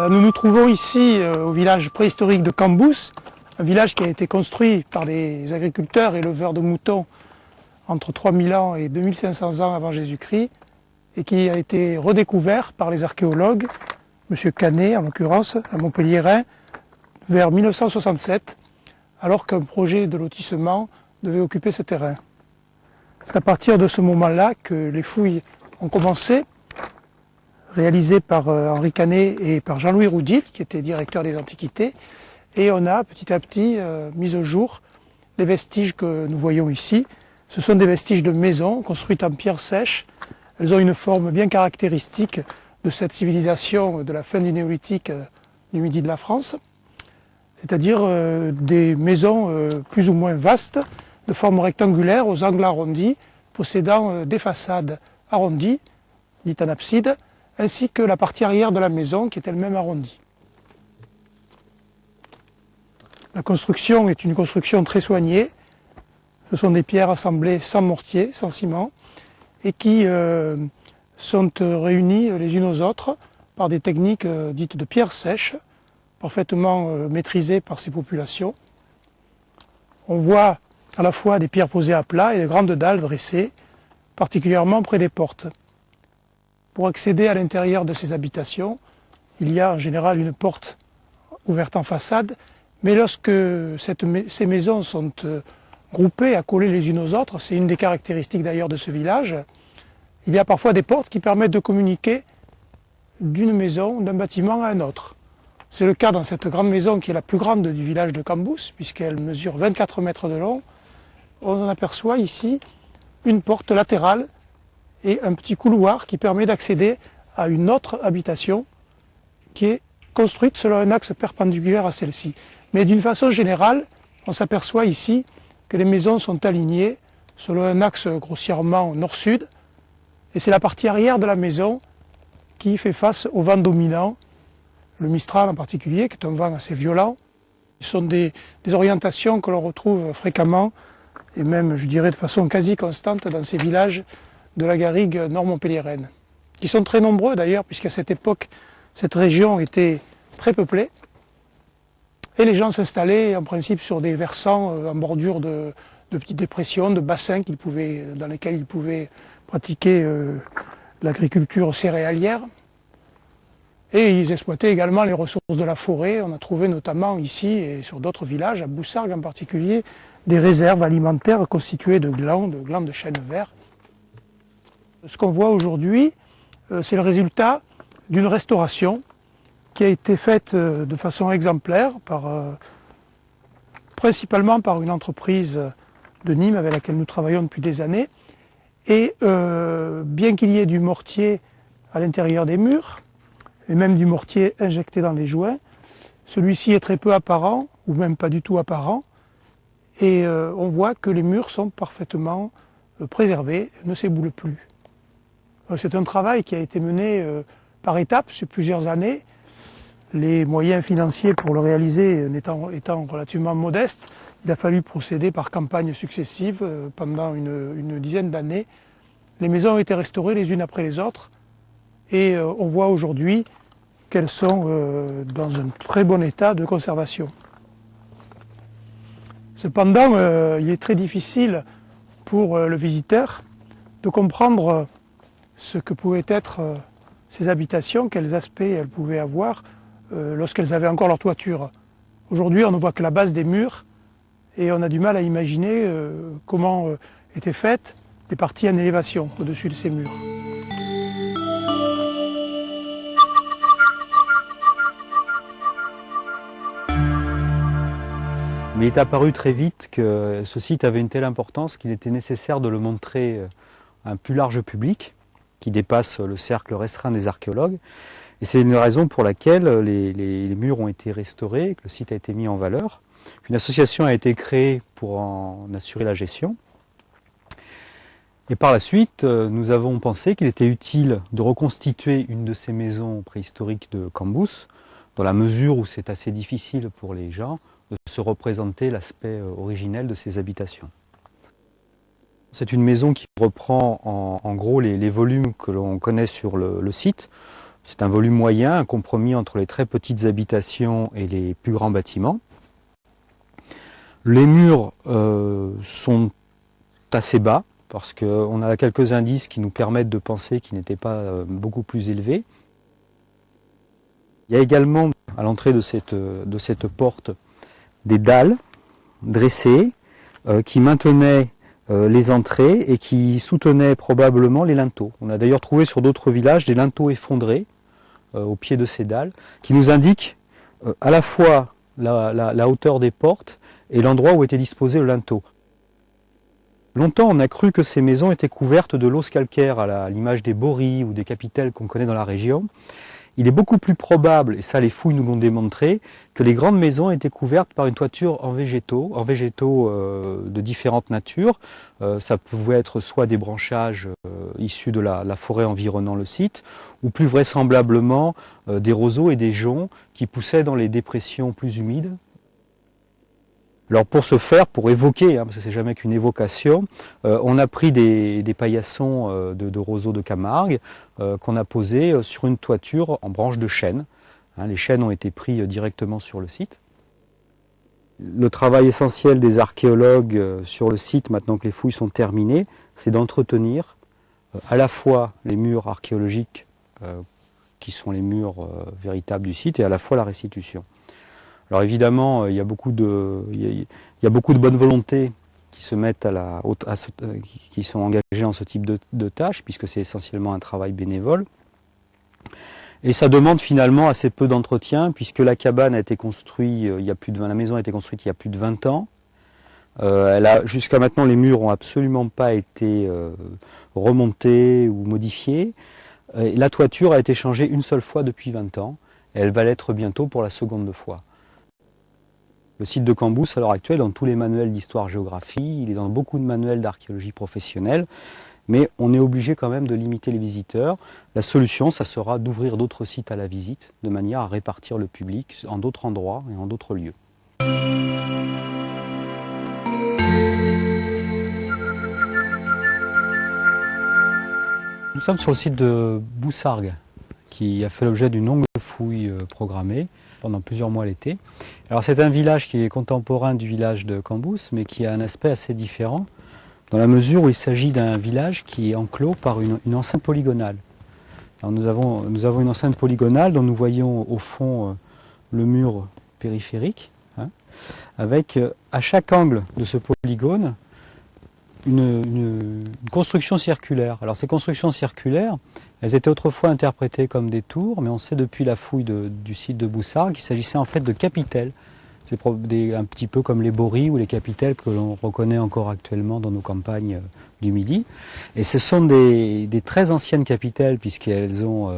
Nous nous trouvons ici au village préhistorique de Cambous, un village qui a été construit par des agriculteurs et éleveurs de moutons entre 3000 ans et 2500 ans avant Jésus-Christ et qui a été redécouvert par les archéologues, M. Canet en l'occurrence, un Montpelliérain, vers 1967, alors qu'un projet de lotissement devait occuper ce terrain. C'est à partir de ce moment-là que les fouilles ont commencé, réalisées par Henri Canet et par Jean-Louis Roudil, qui était directeur des Antiquités, et on a petit à petit mis au jour les vestiges que nous voyons ici. Ce sont des vestiges de maisons construites en pierre sèche. Elles ont une forme bien caractéristique de cette civilisation de la fin du néolithique du midi de la France, c'est-à-dire des maisons plus ou moins vastes, de forme rectangulaire, aux angles arrondis, possédant des façades arrondies, dites en abside, ainsi que la partie arrière de la maison qui est elle-même arrondie. La construction est une construction très soignée. Ce sont des pierres assemblées sans mortier, sans ciment, et qui sont réunies les unes aux autres par des techniques dites de pierre sèche, parfaitement maîtrisées par ces populations. On voit à la fois des pierres posées à plat et de grandes dalles dressées, particulièrement près des portes. Pour accéder à l'intérieur de ces habitations, il y a en général une porte ouverte en façade, mais lorsque ces maisons sont groupées, accolées les unes aux autres, c'est une des caractéristiques d'ailleurs de ce village, il y a parfois des portes qui permettent de communiquer d'une maison, d'un bâtiment à un autre. C'est le cas dans cette grande maison qui est la plus grande du village de Cambous, puisqu'elle mesure 24 mètres de long. On aperçoit ici une porte latérale et un petit couloir qui permet d'accéder à une autre habitation qui est construite selon un axe perpendiculaire à celle-ci. Mais d'une façon générale, on s'aperçoit ici que les maisons sont alignées selon un axe grossièrement nord-sud, et c'est la partie arrière de la maison qui fait face au vent dominant, le Mistral en particulier, qui est un vent assez violent. Ce sont des orientations que l'on retrouve fréquemment, et même, je dirais, de façon quasi constante dans ces villages de la garrigue nord-montpelliéraine, qui sont très nombreux d'ailleurs, puisqu'à cette époque, cette région était très peuplée, et les gens s'installaient en principe sur des versants en bordure de petites dépressions, de bassins dans lesquels ils pouvaient pratiquer l'agriculture céréalière. Et ils exploitaient également les ressources de la forêt. On a trouvé notamment ici et sur d'autres villages, à Boussargues en particulier, des réserves alimentaires constituées de glands de chêne vert. Ce qu'on voit aujourd'hui, c'est le résultat d'une restauration qui a été faite de façon exemplaire, principalement par une entreprise de Nîmes avec laquelle nous travaillons depuis des années. Et bien qu'il y ait du mortier à l'intérieur des murs, et même du mortier injecté dans les joints, celui-ci est très peu apparent, ou même pas du tout apparent, et on voit que les murs sont parfaitement préservés, ne s'éboulent plus. C'est un travail qui a été mené par étapes sur plusieurs années, les moyens financiers pour le réaliser étant relativement modestes. Il a fallu procéder par campagnes successives pendant une dizaine d'années. Les maisons ont été restaurées les unes après les autres et on voit aujourd'hui qu'elles sont dans un très bon état de conservation. Cependant, il est très difficile pour le visiteur de comprendre ce que pouvaient être ces habitations, quels aspects elles pouvaient avoir lorsqu'elles avaient encore leur toiture. Aujourd'hui, on ne voit que la base des murs et on a du mal à imaginer comment étaient faites les parties en élévation au-dessus de ces murs. Mais il est apparu très vite que ce site avait une telle importance qu'il était nécessaire de le montrer à un plus large public qui dépasse le cercle restreint des archéologues. Et c'est une raison pour laquelle les murs ont été restaurés, que le site a été mis en valeur. Une association a été créée pour en assurer la gestion. Et par la suite, nous avons pensé qu'il était utile de reconstituer une de ces maisons préhistoriques de Cambous, dans la mesure où c'est assez difficile pour les gens de se représenter l'aspect originel de ces habitations. C'est une maison qui reprend en gros les volumes que l'on connaît sur le site, C'est un volume moyen, un compromis entre les très petites habitations et les plus grands bâtiments. Les murs sont assez bas, parce qu'on a quelques indices qui nous permettent de penser qu'ils n'étaient pas beaucoup plus élevés. Il y a également à l'entrée de cette porte des dalles dressées qui maintenaient les entrées et qui soutenaient probablement les linteaux. On a d'ailleurs trouvé sur d'autres villages des linteaux effondrés au pied de ces dalles qui nous indiquent à la fois la hauteur des portes et l'endroit où était disposé le linteau. Longtemps, on a cru que ces maisons étaient couvertes de l'os calcaire, à l'image des bories ou des capitelles qu'on connaît dans la région. Il est beaucoup plus probable, et ça les fouilles nous l'ont démontré, que les grandes maisons étaient couvertes par une toiture en végétaux de différentes natures. Ça pouvait être soit des branchages issus de la forêt environnant le site, ou plus vraisemblablement des roseaux et des joncs qui poussaient dans les dépressions plus humides. Alors pour ce faire, pour évoquer, parce que c'est jamais qu'une évocation, on a pris des paillassons de roseaux de Camargue qu'on a posés sur une toiture en branches de chêne. Les chênes ont été pris directement sur le site. Le travail essentiel des archéologues sur le site, maintenant que les fouilles sont terminées, c'est d'entretenir à la fois les murs archéologiques qui sont les murs véritables du site et à la fois la restitution. Alors évidemment, il y a beaucoup de bonne volonté qui se mettent qui sont engagés dans ce type de tâches, puisque c'est essentiellement un travail bénévole. Et ça demande finalement assez peu d'entretien, puisque la cabane a été construite la maison a été construite il y a plus de 20 ans. Jusqu'à maintenant, les murs n'ont absolument pas été remontés ou modifiés. La toiture a été changée une seule fois depuis 20 ans, et elle va l'être bientôt pour la seconde fois. Le site de Cambous, à l'heure actuelle, dans tous les manuels d'histoire-géographie, il est dans beaucoup de manuels d'archéologie professionnelle, mais on est obligé quand même de limiter les visiteurs. La solution, ça sera d'ouvrir d'autres sites à la visite, de manière à répartir le public en d'autres endroits et en d'autres lieux. Nous sommes sur le site de Boussargues, qui a fait l'objet d'une longue fouille programmée pendant plusieurs mois l'été. Alors c'est un village qui est contemporain du village de Cambous, mais qui a un aspect assez différent, dans la mesure où il s'agit d'un village qui est enclos par une enceinte polygonale. Alors nous avons une enceinte polygonale dont nous voyons au fond le mur périphérique, avec à chaque angle de ce polygone une construction circulaire. Alors ces constructions circulaires, elles étaient autrefois interprétées comme des tours, mais on sait depuis la fouille du site de Boussargues qu'il s'agissait en fait de capitelles. C'est un petit peu comme les bories ou les capitelles que l'on reconnaît encore actuellement dans nos campagnes du Midi. Et ce sont des très anciennes capitelles, puisqu'elles ont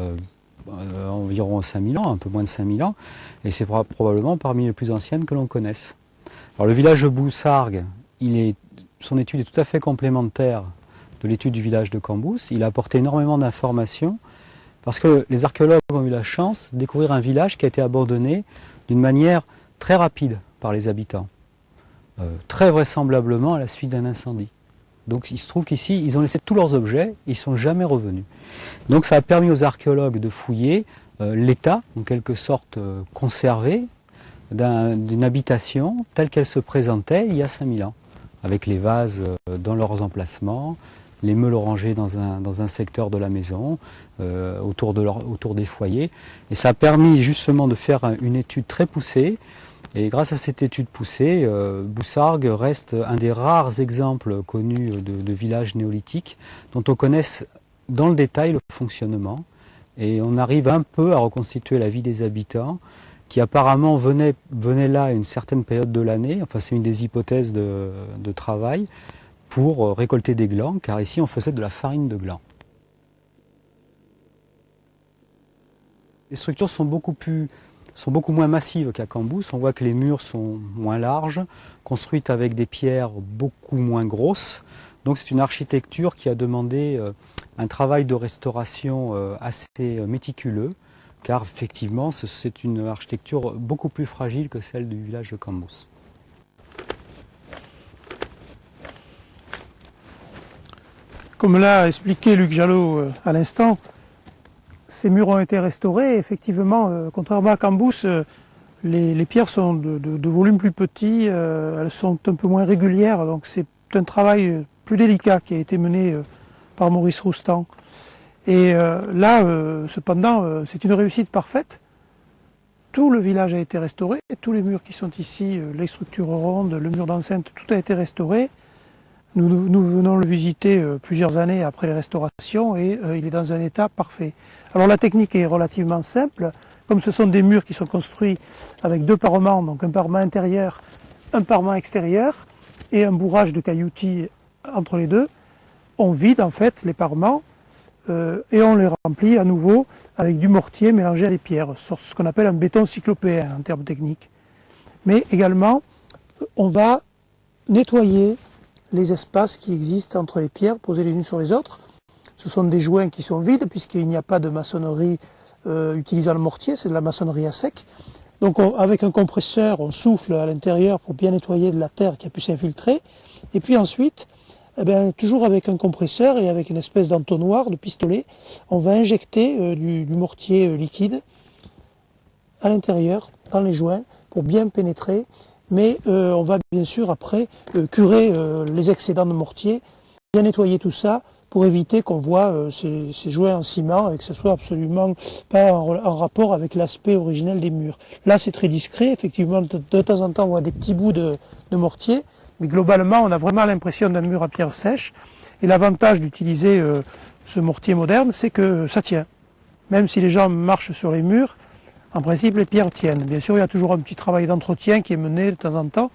environ 5000 ans, un peu moins de 5000 ans, et c'est probablement parmi les plus anciennes que l'on connaisse. Alors le village de Boussargues, son étude est tout à fait complémentaire de l'étude du village de Cambous. Il a apporté énormément d'informations parce que les archéologues ont eu la chance de découvrir un village qui a été abandonné d'une manière très rapide par les habitants, très vraisemblablement à la suite d'un incendie. Donc il se trouve qu'ici, ils ont laissé tous leurs objets, ils ne sont jamais revenus. Donc ça a permis aux archéologues de fouiller l'état, en quelque sorte conservé, d'une habitation telle qu'elle se présentait il y a 5000 ans, avec les vases dans leurs emplacements, les meules rangées dans un secteur de la maison, autour des foyers. Et ça a permis justement de faire une étude très poussée. Et grâce à cette étude poussée, Boussargues reste un des rares exemples connus de villages néolithiques dont on connaisse dans le détail le fonctionnement. Et on arrive un peu à reconstituer la vie des habitants qui apparemment venaient là à une certaine période de l'année. Enfin, c'est une des hypothèses de travail pour récolter des glands, car ici on faisait de la farine de glands. Les structures sont beaucoup moins massives qu'à Cambous. On voit que les murs sont moins larges, construites avec des pierres beaucoup moins grosses. Donc c'est une architecture qui a demandé un travail de restauration assez méticuleux, car effectivement c'est une architecture beaucoup plus fragile que celle du village de Cambous. Comme l'a expliqué Luc Jalot à l'instant, ces murs ont été restaurés. Et effectivement, contrairement à Cambous, les pierres sont de volume plus petit, elles sont un peu moins régulières, donc c'est un travail plus délicat qui a été mené par Maurice Roustan. Et là, cependant, c'est une réussite parfaite. Tout le village a été restauré, tous les murs qui sont ici, les structures rondes, le mur d'enceinte, tout a été restauré. Nous venons le visiter plusieurs années après les restaurations et il est dans un état parfait. Alors la technique est relativement simple. Comme ce sont des murs qui sont construits avec deux parements, donc un parement intérieur, un parement extérieur et un bourrage de cailloutis entre les deux, on vide en fait les parements et on les remplit à nouveau avec du mortier mélangé à des pierres, ce qu'on appelle un béton cyclopéen en termes techniques. Mais également, on va nettoyer les espaces qui existent entre les pierres posées les unes sur les autres. Ce sont des joints qui sont vides puisqu'il n'y a pas de maçonnerie utilisant le mortier, c'est de la maçonnerie à sec. Donc avec un compresseur, on souffle à l'intérieur pour bien nettoyer de la terre qui a pu s'infiltrer. Et puis ensuite, toujours avec un compresseur et avec une espèce d'entonnoir, de pistolet, on va injecter du mortier liquide à l'intérieur, dans les joints, pour bien pénétrer. Mais on va bien sûr après curer les excédents de mortier, bien nettoyer tout ça pour éviter qu'on voit ces joints en ciment et que ce soit absolument pas en rapport avec l'aspect originel des murs. Là c'est très discret, effectivement de temps en temps on voit des petits bouts de mortier, mais globalement on a vraiment l'impression d'un mur à pierre sèche. Et l'avantage d'utiliser ce mortier moderne, c'est que ça tient. Même si les gens marchent sur les murs, en principe les pierres tiennent. Bien sûr il y a toujours un petit travail d'entretien qui est mené de temps en temps,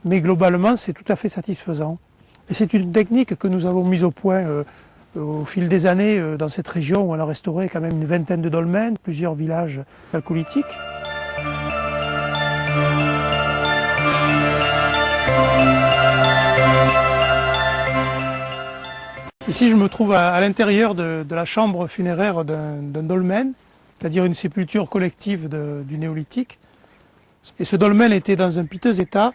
mais globalement c'est tout à fait satisfaisant. Et c'est une technique que nous avons mise au point au fil des années dans cette région où on a restauré quand même une vingtaine de dolmens, plusieurs villages chalcolithiques. Ici je me trouve à l'intérieur de la chambre funéraire d'un dolmen, c'est-à-dire une sépulture collective du néolithique. Et ce dolmen était dans un piteux état.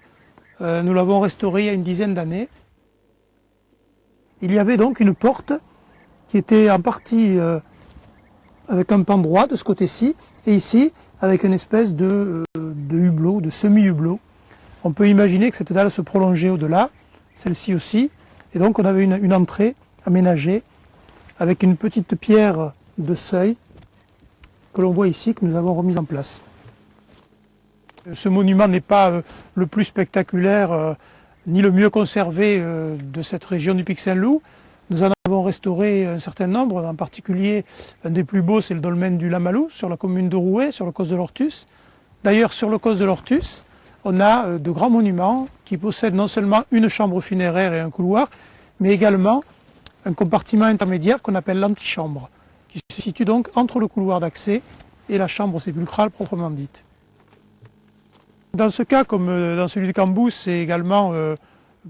Nous l'avons restauré il y a une dizaine d'années. Il y avait donc une porte qui était en partie avec un pan droit de ce côté-ci, et ici avec une espèce de hublot, de semi-hublot. On peut imaginer que cette dalle se prolongeait au-delà, celle-ci aussi, et donc on avait une entrée aménagée avec une petite pierre de seuil que l'on voit ici, que nous avons remise en place. Ce monument n'est pas le plus spectaculaire ni le mieux conservé de cette région du Pic Saint-Loup. Nous en avons restauré un certain nombre, en particulier un des plus beaux, c'est le dolmen du Lamalou, sur la commune de Rouet, sur le Causse de l'Ortus. D'ailleurs, sur le Causse de l'Ortus, on a de grands monuments qui possèdent non seulement une chambre funéraire et un couloir, mais également un compartiment intermédiaire qu'on appelle l'antichambre, qui se situe donc entre le couloir d'accès et la chambre sépulcrale proprement dite. Dans ce cas, comme dans celui de Cambous, c'est également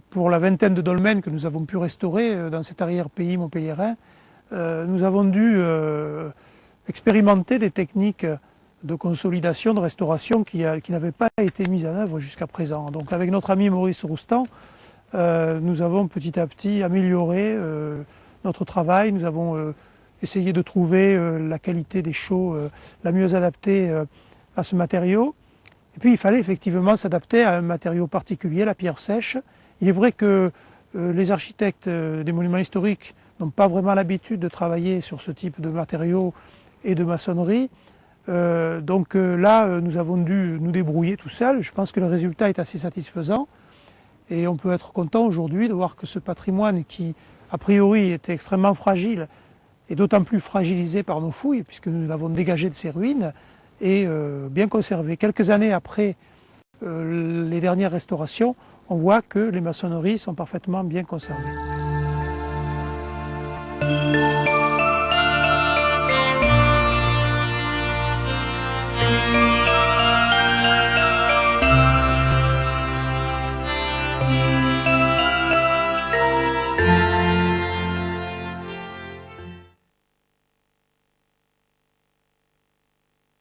pour la vingtaine de dolmens que nous avons pu restaurer dans cet arrière-pays montpelliérain, nous avons dû expérimenter des techniques de consolidation, de restauration qui n'avaient pas été mises en œuvre jusqu'à présent. Donc avec notre ami Maurice Roustan, nous avons petit à petit amélioré notre travail, nous avons essayé de trouver la qualité des chaux la mieux adaptée à ce matériau. Et puis il fallait effectivement s'adapter à un matériau particulier, la pierre sèche. Il est vrai que les architectes des monuments historiques n'ont pas vraiment l'habitude de travailler sur ce type de matériaux et de maçonnerie. Donc là, nous avons dû nous débrouiller tout seuls. Je pense que le résultat est assez satisfaisant. Et on peut être content aujourd'hui de voir que ce patrimoine qui, a priori, était extrêmement fragile, est d'autant plus fragilisé par nos fouilles, puisque nous l'avons dégagé de ses ruines, et bien conservé. Quelques années après les dernières restaurations, on voit que les maçonneries sont parfaitement bien conservées.